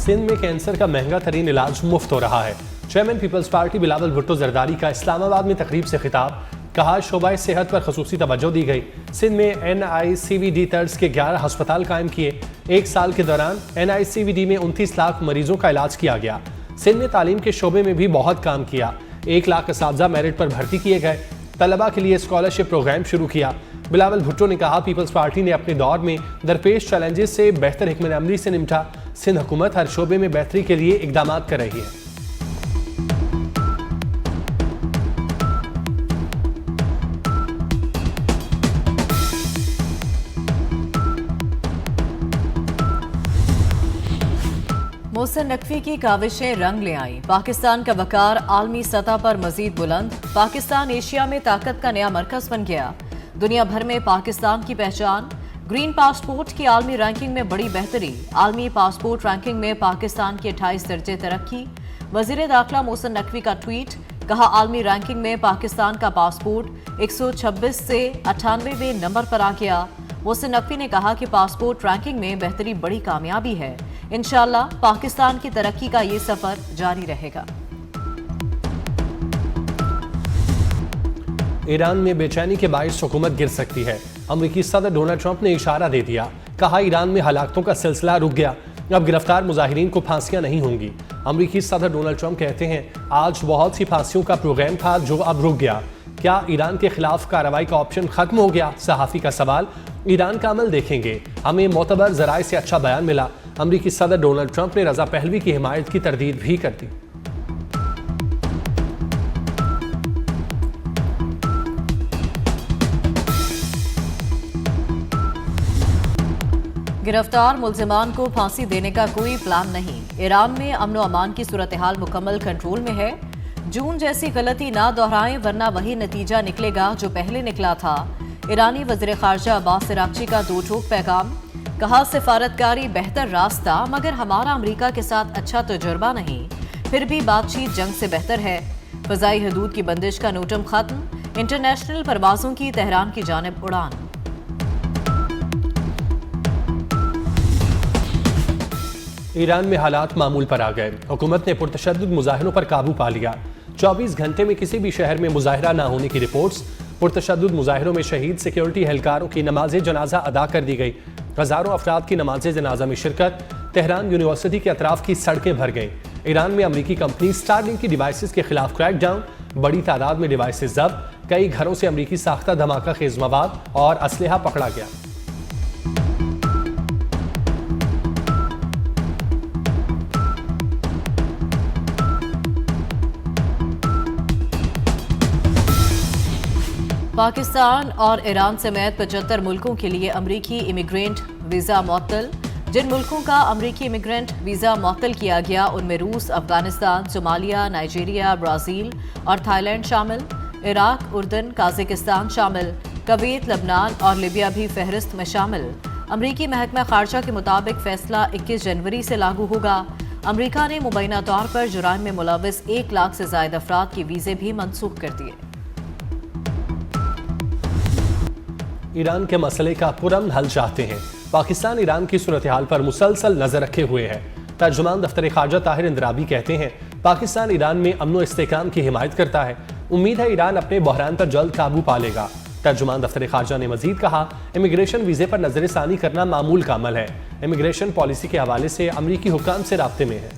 सिंध में कैंसर का महंगा तरीन इलाज मुफ्त हो रहा है। चेयरमैन पीपल्स पार्टी बिलावल भुट्टो जरदारी का इस्लामाबाद में तकरीब से खिताब। कहा शोबा सेहत पर खसूसी तवज्जो दी गई। सिंध में NICVD तर्ज के 11 अस्पताल कायम किए। 1 साल के दौरान NICVD में 29 लाख मरीजों का इलाज किया गया। सिंध में तालीम के शोबे में भी बहुत काम किया। 1 लाख असातिज़ा मेरिट पर भर्ती किए गए। तलबा के लिए स्कॉलरशिप प्रोग्राम शुरू किया। बिलावल भुट्टो ने कहा पीपल्स पार्टी ने अपने दौर में दरपेश चैलेंजेस से बेहतर हिकमत अमली से निपटा। सिंध हुकूमत हर शोबे में बेहतरी के लिए इकदाम कर रही है। मोहसिन नकवी की काविशें रंग ले आईं। पाकिस्तान का वकार आलमी सतह पर मजीद बुलंद। पाकिस्तान एशिया में ताकत का नया मरकज बन गया। दुनिया भर में पाकिस्तान की पहचान। ग्रीन पासपोर्ट की आलमी रैंकिंग में बड़ी बेहतरी। आलमी पासपोर्ट रैंकिंग में पाकिस्तान की 28 दर्जे तरक्की। वजीर दाखिला मोहसिन नकवी का ट्वीट। कहा आलमी रैंकिंग में पाकिस्तान का पासपोर्ट 126 से 98वें नंबर पर आ गया। मोहसिन नकवी ने कहा कि पासपोर्ट रैंकिंग में बेहतरी बड़ी कामयाबी है। इंशाअल्लाह पाकिस्तान की तरक्की का ये सफर जारी रहेगा। ईरान में बेचैनी के बायस हुकूमत गिर सकती है। अमेरिकी सदर डोनाल्ड ट्रंप ने इशारा दे दिया। कहा ईरान में हलाकतों का सिलसिला रुक गया। अब गिरफ्तार मुजाहिरीन को फांसियां नहीं होंगी। अमेरिकी सदर डोनाल्ड ट्रंप कहते हैं आज बहुत सी फांसियों का प्रोग्राम था जो अब रुक गया। क्या ईरान के खिलाफ कार्रवाई का ऑप्शन खत्म हो गया? सहाफी का सवाल। ईरान का अमल देखेंगे, हमें मोतबर जराए से अच्छा बयान मिला। अमेरिकी सदर डोनाल्ड ट्रंप ने रजा पहलवी की हिमायत की तरदीद भी कर दी। गिरफ्तार मुल्जिमान को फांसी देने का कोई प्लान नहीं। ईरान में अमन व अमान की सूरत हाल मुकम्मल कंट्रोल में है। जून जैसी गलती ना दोहराएं वरना वही नतीजा निकलेगा जो पहले निकला था। ईरानी वज़ीर ख़ारजा अब्बास अराग़ची का दो टोक पैगाम। कहा सिफारतकारी बेहतर रास्ता मगर हमारा अमरीका के साथ अच्छा तजुर्बा नहीं। फिर भी बातचीत जंग से बेहतर है। फ़ज़ाई हदूद की बंदिश का नोटम खत्म। इंटरनेशनल परवाज़ों की तेहरान की जानिब उड़ान। ईरान में हालात मामूल पर आ गए। हुकूमत ने पुरतशद्दुद मुजाहिरों पर काबू पा लिया। 24 घंटे में किसी भी शहर में मुजाहिरा ना होने की रिपोर्ट्स। पुरतशद्दुद मुजाहिरों में शहीद सिक्योरिटी एहलकारों की नमाज जनाजा अदा कर दी गई। हज़ारों अफराद की नमाज जनाजा में शिरकत। तेहरान यूनिवर्सिटी के अतराफ की सड़कें भर गईं। ईरान में अमरीकी कंपनी स्टारलिंक की डिवाइसेस के खिलाफ क्रैकडाउन। बड़ी तादाद में डिवाइसेस जब्त। कई घरों से अमरीकी साख्ता धमाका खेज मवाद और असलहा पकड़ा गया। पाकिस्तान और ईरान समेत 75 मुल्कों के लिए अमरीकी इमिग्रेंट वीज़ा मुअत्तल। जिन मुल्कों का अमरीकी इमिग्रेंट वीज़ा मुअत्तल किया गया उनमें रूस, अफगानिस्तान, सोमालिया, नाइजीरिया, ब्राज़ील और थाईलैंड शामिल। इराक, उर्दन, काज़ाकिस्तान शामिल। कुवैत, लबनान और लिबिया भी फहरिस्त में शामिल। अमरीकी महकमा खारजा के मुताबिक फैसला 21 जनवरी से लागू होगा। अमरीका ने मुबैना तौर पर जुराइम में मुलव्वस 1 लाख से ज़ायद अफराद के वीज़े भी मनसूख कर दिए। ईरान के मसले का पुरअमन हल चाहते हैं। पाकिस्तान ईरान की सूरत हाल पर मुसलसल नजर रखे हुए है। तर्जुमान दफ्तर खारजा ताहिर इंदराबी कहते हैं पाकिस्तान ईरान में अमन व इस्तेहकाम की हिमायत करता है। उम्मीद है ईरान अपने बहरान पर जल्द काबू पा लेगा। तर्जुमान दफ्तर खारजा ने मजीद कहा इमिग्रेशन वीजे पर नजरसानी करना मामूल का अमल है। इमिग्रेशन पॉलिसी के हवाले से अमरीकी हुक्काम से राब्ते में है।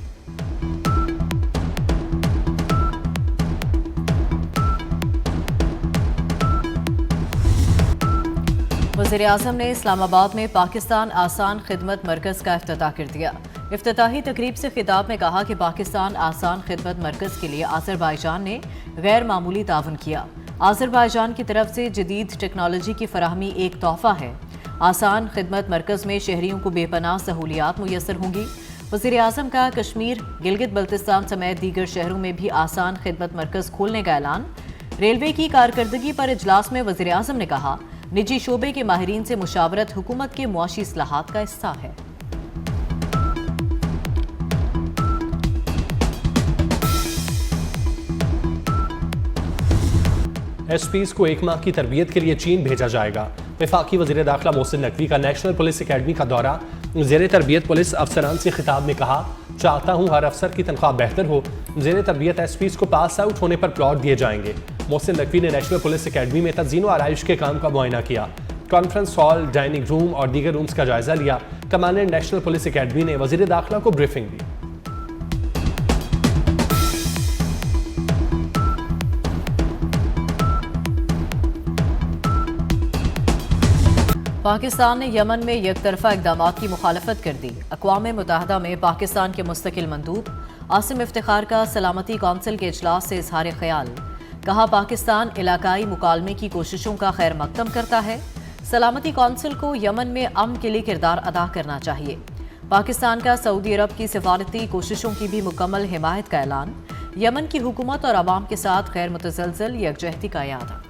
वज़ीर-ए-आज़म ने इस्लामाबाद में पाकिस्तान आसान खिदमत मरकज़ का इफ्तिताह कर दिया। इफ्तिताही तकरीब से खिताब में कहा कि पाकिस्तान आसान खिदमत मरकज़ के लिए आज़रबाईजान ने गैर मामूली ताउन किया। आज़रबाईजान की तरफ से जदीद टेक्नोलॉजी की फराहमी एक तोहफ़ा है। आसान खिदमत मरकज़ में शहरियों को बेपनाह सहूलियात मुयसर होंगी। वज़ीर-ए-आज़म का कश्मीर, गिलगित बल्तिस्तान समेत दीगर शहरों में भी आसान खिदमत मरकज़ खोलने का ऐलान। रेलवे की कारकर्दगी पर इजलास में वज़ीर-ए-आज़म ने कहा निजी शोबे के माहिरीन से मुशावरत हुकूमत के मुआशी इस्लाहात का हिस्सा है। एसपीज को 1 माह की तरबियत के लिए चीन भेजा जाएगा। वफाकी वज़ीर दाखिला मोहसिन नकवी का नेशनल पुलिस अकेडमी का दौरा। ज़ेर तरबियत पुलिस अफसरान से खिताब में कहा, चाहता हूँ हर अफसर की तनख्वाह बेहतर हो। ज़ेर तरबियत एसपीज़ को पास आउट होने पर प्लॉट दिए जाएंगे। मोहसिन नकवी ने नेशनल पुलिस अकेडमी में तज़ीन व आराइश के काम का मुआयना किया। कॉन्फ्रेंस हॉल, डाइनिंग रूम और दीगर रूम्स का जायजा लिया। कमांडेंट नेशनल पुलिस अकेडमी ने वज़ीर दाखिला को ब्रीफिंग दी। पाकिस्तान ने यमन में यकतरफा इक़दाम की मुखालफत कर दी। अक़वाम मुत्तहदा में पाकिस्तान के मुस्तकिल मंदूब आसिम इफ्तिखार का सलामती कौंसिल के इजलास से इजहार ख्याल। कहा, पाकिस्तान इलाकाई मुकालमे की कोशिशों का खैर मकदम करता है। सलामती कौंसिल को यमन में अमन के लिए किरदार अदा करना चाहिए। पाकिस्तान का सऊदी अरब की सिफारती कोशिशों की भी मुकम्मल हिमायत का ऐलान। यमन की हुकूमत और आवाम के साथ गैर मुतसलसल यकजहती का याद।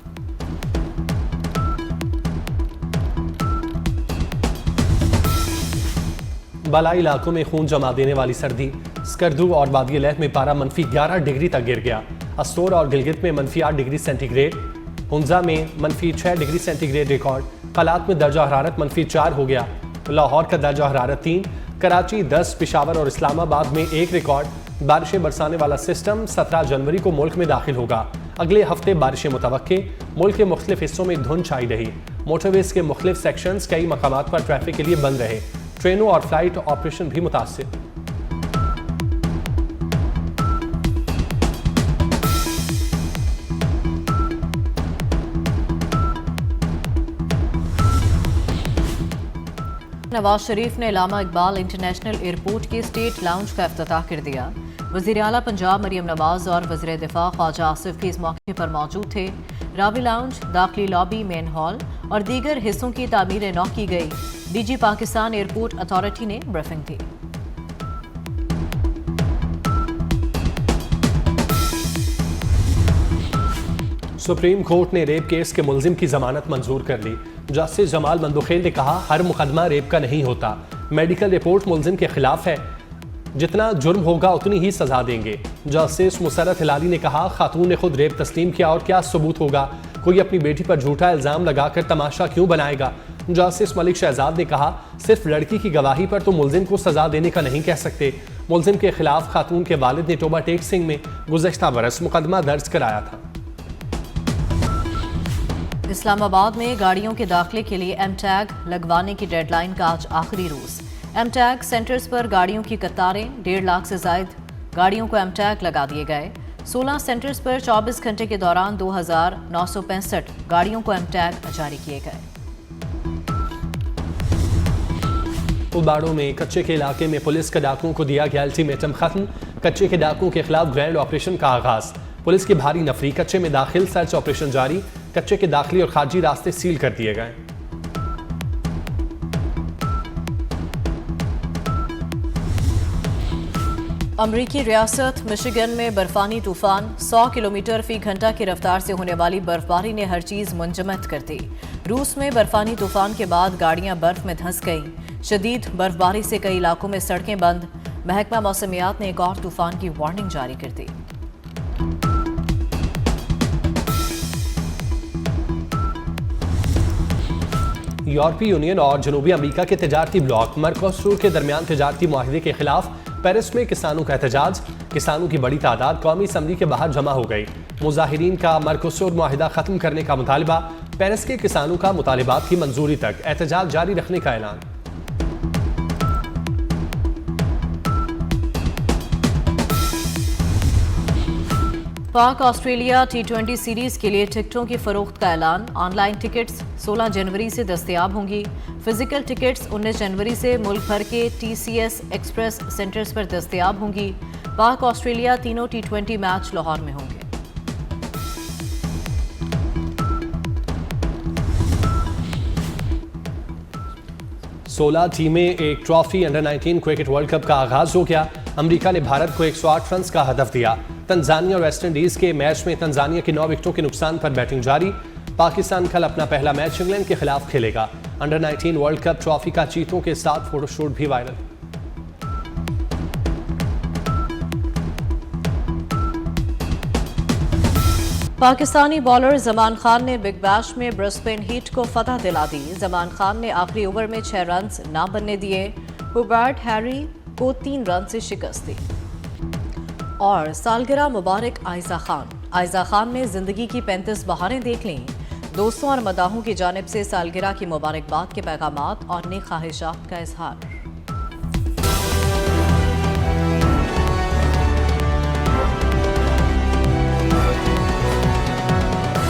बालाई इलाकों में खून जमा देने वाली सर्दी। स्कर्दू और वादी लहर में पारा -11 डिग्री तक गिर गया। अस्तोर और गिलगित में -8 डिग्री सेंटीग्रेड, हुंजा में -6 डिग्री सेंटीग्रेड रिकॉर्ड, कलात में दर्जा हरारत -4 हो गया। लाहौर का दर्जा हरारत 3, कराची 10, पेशावर और इस्लामाबाद में 1 रिकॉर्ड। बारिशें बरसाने वाला सिस्टम 17 जनवरी को मुल्क में दाखिल होगा। अगले हफ्ते बारिशें मुतवक्के। मुल्क के मुख्तलिफ हिस्सों में धुंध छाई रही। मोटरवेज के मुख्तलिफ सेक्शंस कई मकामात पर ट्रैफिक के लिए बंद रहे। ट्रेनों और फ्लाइट ऑपरेशन भी मुतासिर। नवाज शरीफ ने अल्लामा इकबाल इंटरनेशनल एयरपोर्ट के स्टेट लाउंज का इफ्तिताह कर दिया। वज़ीर आला पंजाब मरियम नवाज और वज़ीर दिफा ख्वाजा आसिफ भी इस मौके पर मौजूद थे। रावी लाउंज, दाखिली लॉबी, मेन हॉल और दीगर हिस्सों की तामीर नौ की गई। डीजी पाकिस्तान एयरपोर्ट अथॉरिटी ने ब्रीफिंग दी। सुप्रीम कोर्ट ने रेप केस के मुलजिम की जमानत मंजूर कर ली। जस्टिस जमाल मंदुखेल ने कहा, हर मुकदमा रेप का नहीं होता। मेडिकल रिपोर्ट मुलजिम के खिलाफ है, जितना जुर्म होगा उतनी ही सजा देंगे। जस्टिस मुसरत हिलाली ने कहा, खातून ने खुद रेप तस्लीम किया और क्या सबूत होगा, कोई अपनी बेटी पर झूठा इल्जाम लगाकर तमाशा क्यों बनाएगा। जस्टिस मलिक शहजाद ने कहा, सिर्फ लड़की की गवाही पर तो मुलजिम को सजा देने का नहीं कह सकते। मुलजिम के खिलाफ खातून के वालिद ने टोबा टेक सिंह में गुज़श्ता बरस मुकदमा दर्ज कराया था। इस्लामाबाद में गाड़ियों के दाखिले के लिए एम टैग लगवाने की डेडलाइन का आज आखिरी रोज। एम टैग सेंटर्स पर गाड़ियों की कतारें, 1.5 लाख से जायद गाड़ियों को एम टैग लगा दिए गए। 16 सेंटर्स पर 24 घंटे के दौरान 2965 गाड़ियों को एम टैग जारी किए गए। उबाड़ों में कच्चे के इलाके में पुलिस के डाकुओं को दिया गया अल्टीमेटम खत्म। कच्चे के डाकुओं के खिलाफ ग्रैंड ऑपरेशन का आगाज। पुलिस की भारी नफरी, कच्चे में दाखिल सर्च ऑपरेशन जारी। कच्चे के दाखिली और खारजी रास्ते सील कर दिए गए। अमरीकी रियासत मिशिगन में बर्फानी तूफान, 100 किलोमीटर फी घंटा की रफ्तार से होने वाली बर्फबारी ने हर चीज मुंजमद कर दी। रूस में बर्फानी तूफान के बाद गाड़ियां बर्फ में धंस गईं। शदीद बर्फबारी से कई इलाकों में सड़कें बंद। महकमा मौसमियात ने एक और तूफान की वार्निंग जारी कर दी। यूरोपीय यूनियन और जनूबी अमेरिका के तजारती ब्लॉक मर्कोसुर के दरमियान तजारती मुआहदे के खिलाफ पेरिस में किसानों का एहतजाज। किसानों की बड़ी तादाद कौमी असम्बली के बाहर जमा हो गई। मुजाहिरीन का मर्कोसुर मुआहदा खत्म करने का मुतालबा। पेरिस के किसानों का मुतालिबात की मंजूरी तक एहतजाज जारी रखने का ऐलान। पाक ऑस्ट्रेलिया T20 सीरीज के लिए टिकटों की फरोख्त का ऐलान। ऑनलाइन टिकट्स 16 जनवरी से दस्तयाब होंगी। फिजिकल टिकट्स 19 जनवरी से मुल्क भर के TCS एक्सप्रेस सेंटर्स पर दस्तयाब होंगी। पाक ऑस्ट्रेलिया तीनों T20 मैच लाहौर में होंगे। सोलह टीमें एक trophy under 19 cricket world cup का आगाज हो गया। अमेरिका ने भारत को 108 रन का हदफ दिया। तंजानिया और वेस्ट इंडीज के मैच में तंजानिया की 9 विकेटों के नुकसान पर बैटिंग जारी। पाकिस्तान कल अपना पहला मैच इंग्लैंड के खिलाफ खेलेगा। अंडर 19 वर्ल्ड कप ट्रॉफी का चीतों के साथ फोटोशूट भी वायरल। पाकिस्तानी बॉलर जमान खान ने बिग बैश में ब्रिस्बेन हीट को फतह दिला दी। जमान खान ने आखिरी ओवर में 6 रन ना बनने दिए। हुबर्ट हैरी को 3 रन से शिकस्त दी। और सालगिरह मुबारक आयजा खान। आयजा खान ने जिंदगी की 35 बहारें देख लीं। दोस्तों और मदाहों की जानिब से सालगिरह की मुबारकबाद के पैगामात और नेक ख्वाहिशात का इजहार।